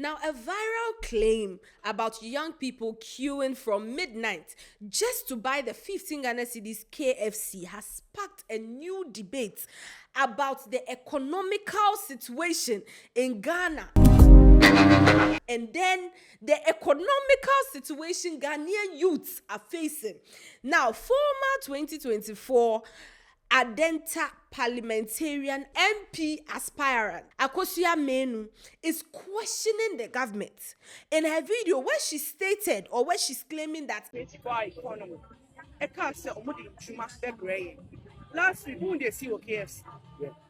Now, a viral claim about young people queuing from midnight just to buy the 15 Ghana cedis KFC has sparked a new debate about the economical situation in Ghana. And then the economical situation Ghanaian youths are facing. Now, former 2024 Adenta parliamentarian MP aspirant Akosua Manu is questioning the government. In her video, where she stated or where she's claiming that economy, last week, when they see KFC,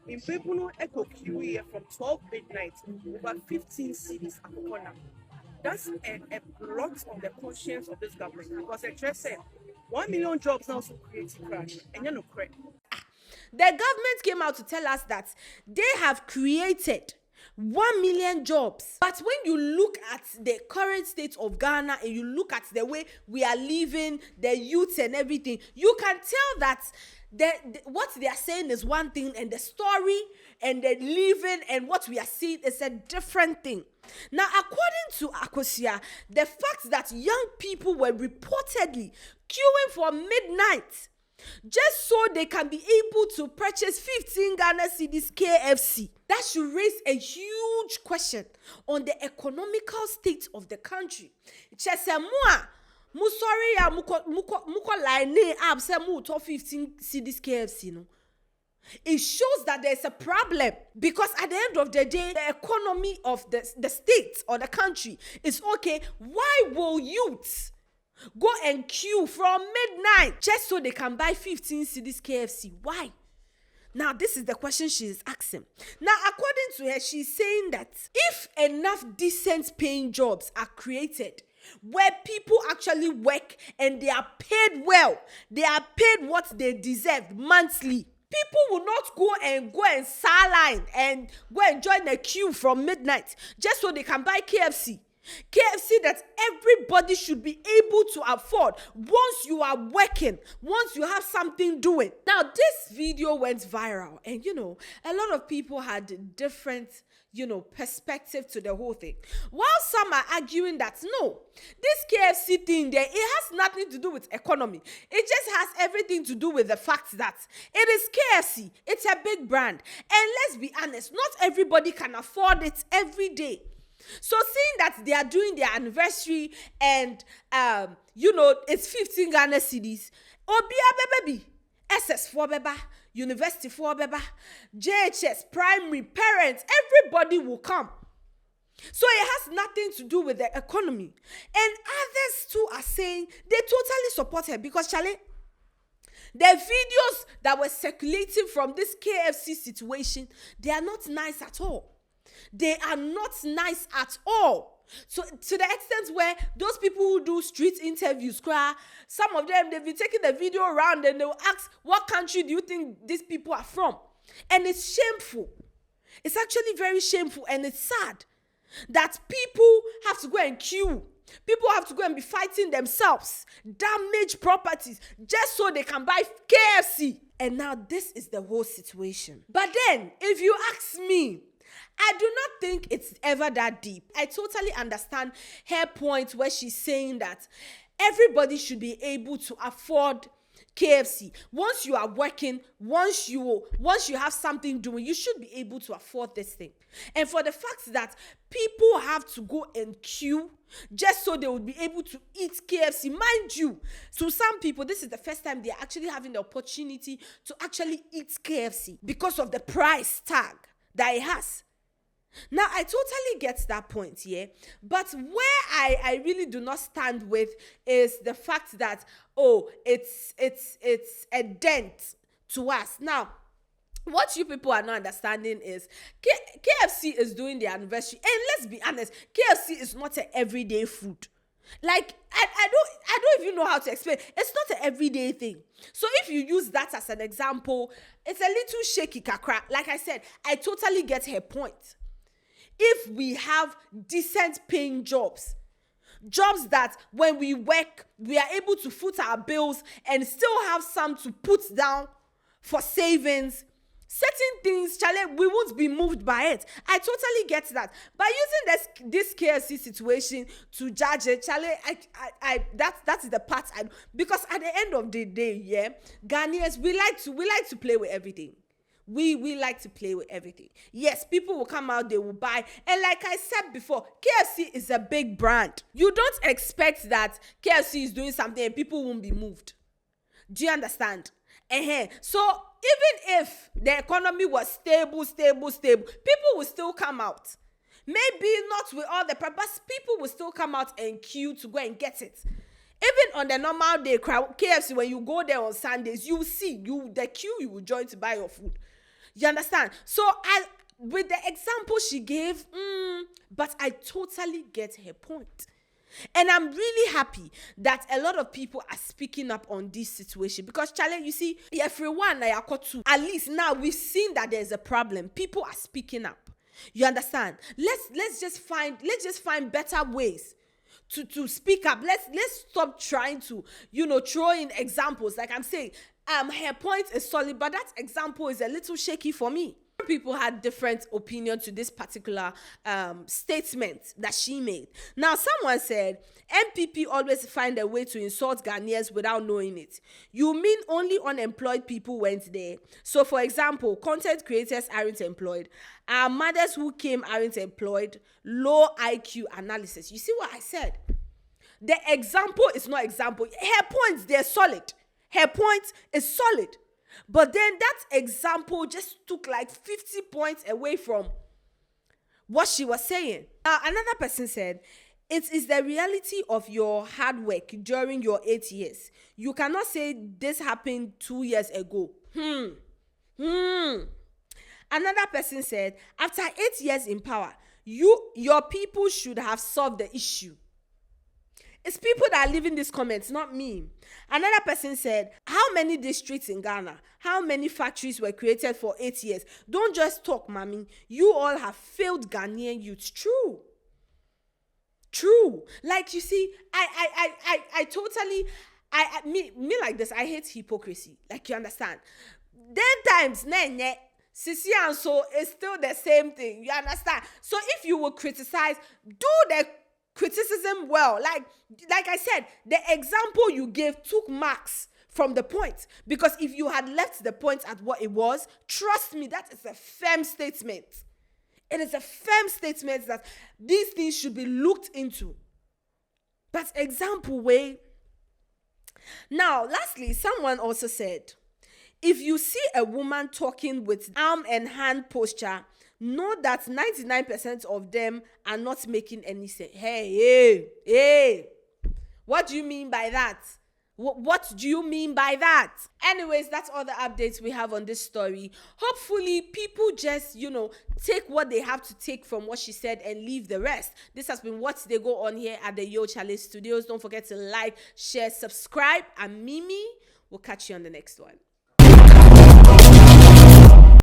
in people no echo queue here from 12 midnight over 15 cities at the corner. That's a blot on the conscience of this government because they just said 1 million jobs now so creating crash and you're not correct. The government came out to tell us that they have created 1 million jobs. But when you look at the current state of Ghana and you look at the way we are living, the youth and everything, you can tell that what they are saying is one thing and the story and the living and what we are seeing is a different thing. Now, according to Akosua, the fact that young people were reportedly queuing for midnight just so they can be able to purchase 15 Ghana cedis KFC, that should raise a huge question on the economical state of the country. Musori ya muko line up say mu to 15 cedis KFC no. It shows that there's a problem because at the end of the day, the economy of the state or the country is okay. Why will youths go and queue from midnight just so they can buy 15 cedis KFC? Why? Now, this is the question she is asking. Now, according to her, she's saying that if enough decent paying jobs are created where people actually work and they are paid well, they are paid what they deserve monthly, people will not go and sideline and go and join the queue from midnight just so they can buy KFC. KFC that everybody should be able to afford once you are working, once you have something doing. Now, this video went viral and, a lot of people had different, perspective to the whole thing. While some are arguing that, no, this KFC thing there, it has nothing to do with economy. It just has everything to do with the fact that it is KFC. It's a big brand. And let's be honest, not everybody can afford it every day. So seeing that they are doing their anniversary and it's 15 Ghana cedis, Obia baby, SS4 beba, University 4 beba, JHS, primary, parents, everybody will come. So it has nothing to do with the economy. And others too are saying they totally support her because Charley, the videos that were circulating from this KFC situation, they are not nice at all. They are not nice at all. So to the extent where those people who do street interviews, some of them, they've been taking the video around and they'll ask, what country do you think these people are from? And it's shameful. It's actually very shameful and it's sad that people have to go and queue. People have to go and be fighting themselves, damage properties, just so they can buy KFC. And now this is the whole situation. But then, if you ask me, I do not think it's ever that deep. I totally understand her point where she's saying that everybody should be able to afford KFC. Once you are working, once you have something doing, you should be able to afford this thing. And for the fact that people have to go and queue just so they would be able to eat KFC, mind you, to some people, this is the first time they're actually having the opportunity to actually eat KFC because of the price tag that it has. Now, I totally get that point, yeah. But where I really do not stand with is the fact that, it's a dent to us. Now, what you people are not understanding is KFC is doing their anniversary. And let's be honest, KFC is not an everyday food. Like, I don't even know how to explain. It's not an everyday thing. So if you use that as an example, it's a little shaky kakra. Like I said, I totally get her point. If we have decent paying jobs that when we work, we are able to foot our bills and still have some to put down for savings, Certain things, Charlie, we won't be moved by it. I totally get that. By using this KFC situation to judge it, Charlie, that is the part because at the end of the day, yeah, Ghanaians, we like to play with everything. We like to play with everything. Yes, people will come out, they will buy. And like I said before, KFC is a big brand. You don't expect that KFC is doing something and people won't be moved. Do you understand? So even if the economy was stable, people will still come out. Maybe not with all the purpose, people will still come out and queue to go and get it. Even on the normal day, KFC, when you go there on Sundays, you will see the queue you will join to buy your food. You understand? So with the example she gave, but I totally get her point. And I'm really happy that a lot of people are speaking up on this situation because, Charlie, you see, everyone at least now we've seen that there's a problem. People are speaking up. You understand? Let's just find better ways to speak up. Let's stop trying to, throw in examples. Like I'm saying, her point is solid, but that example is a little shaky for me. People had different opinion to this particular statement that she made. Now, someone said, MPP always find a way to insult Ghanaians without knowing it. You mean only unemployed people went there? So, for example, content creators aren't employed. Our mothers who came aren't employed. Low IQ analysis. You see what I said? The example is not example. Her points, they're solid. Her point is solid. But then that example just took like 50 points away from what she was saying. Another person said, it is the reality of your hard work during your 8 years. You cannot say this happened 2 years ago. Another person said, after 8 years in power, your people should have solved the issue. It's people that are leaving these comments, not me. Another person said, how many districts in Ghana? How many factories were created for 8 years? Don't just talk, mommy. You all have failed Ghanaian youths. True. Like, you see, I totally, me like this, I hate hypocrisy. Like, you understand? Then times, Sisi and so it's still the same thing. You understand? So if you will criticize, do the criticism well. Like I said, the example you gave took marks from the point, because if you had left the point at what it was, trust me, that is a firm statement. It is a firm statement that these things should be looked into. But example way. Now, lastly, someone also said, if you see a woman talking with arm and hand posture, know that 99% of them are not making any sense. Hey. What do you mean by that? What do you mean by that? Anyways, that's all the updates we have on this story. Hopefully, people just, take what they have to take from what she said and leave the rest. This has been What They Go On here at the Yo Charley Studios. Don't forget to like, share, subscribe. And Mimi, we'll catch you on the next one.